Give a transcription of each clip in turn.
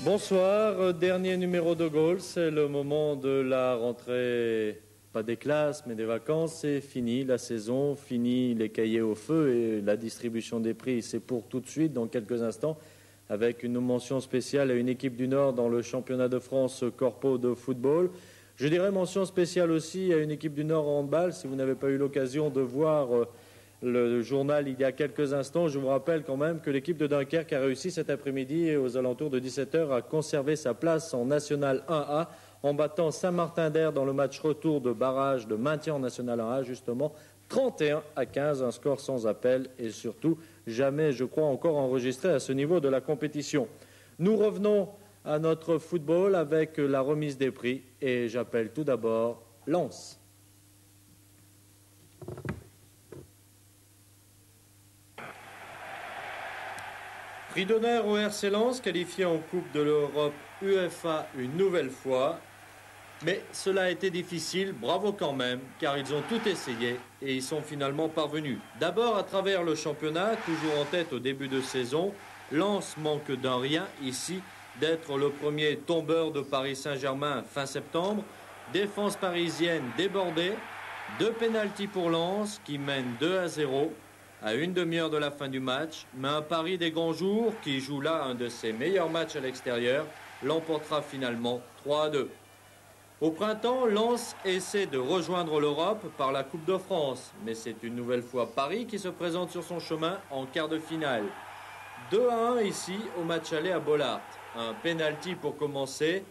Bonsoir, dernier numéro de Gaulle, c'est le moment de la rentrée, pas des classes mais des vacances, c'est fini la saison, fini les cahiers au feu et la distribution des prix, c'est pour tout de suite dans quelques instants avec une mention spéciale à une équipe du Nord dans le championnat de France corpo de football. Je dirais mention spéciale aussi à une équipe du Nord en handball, si vous n'avez pas eu l'occasion de voir le journal il y a quelques instants. Je vous rappelle quand même que l'équipe de Dunkerque a réussi cet après-midi aux alentours de 17 h à conserver sa place en National 1A en battant Saint-Martin-d'Air dans le match retour de barrage de maintien en National 1A, justement 31-15, un score sans appel et surtout jamais, je crois, encore enregistré à ce niveau de la compétition. Nous revenons à notre football avec la remise des prix et j'appelle tout d'abord Lens. Prix d'honneur au RC Lens, qualifié en Coupe de l'Europe UEFA une nouvelle fois. Mais cela a été difficile, bravo quand même, car ils ont tout essayé et ils sont finalement parvenus. D'abord à travers le championnat, toujours en tête au début de saison, Lens manque d'un rien ici, d'être le premier tombeur de Paris Saint-Germain fin septembre. Défense parisienne débordée, 2 pénaltys pour Lens qui mène 2-0. À une demi-heure de la fin du match, mais un Paris des grands jours qui joue là un de ses meilleurs matchs à l'extérieur l'emportera finalement 3-2. Au printemps, Lens essaie de rejoindre l'Europe par la Coupe de France, mais c'est une nouvelle fois Paris qui se présente sur son chemin en quart de finale. 2-1 ici au match aller à Bollaert. Un pénalty pour commencer,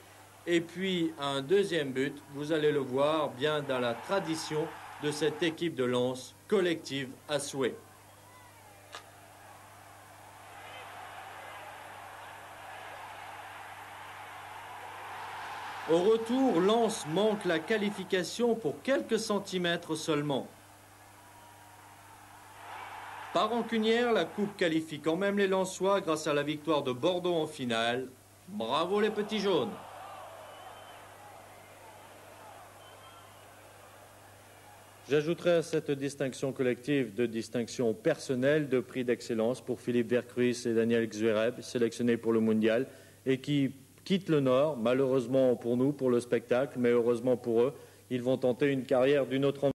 et puis un deuxième but, vous allez le voir, bien dans la tradition de cette équipe de Lens, collective à souhait. Au retour, Lens manque la qualification pour quelques centimètres seulement. Par rancunière, la Coupe qualifie quand même les Lensois grâce à la victoire de Bordeaux en finale. Bravo les petits jaunes. J'ajouterai à cette distinction collective de distinction personnelle de prix d'excellence pour Philippe Vercruis et Daniel Xwereb, sélectionnés pour le mondial et qui quittent le Nord, malheureusement pour nous, pour le spectacle, mais heureusement pour eux, ils vont tenter une carrière d'une autre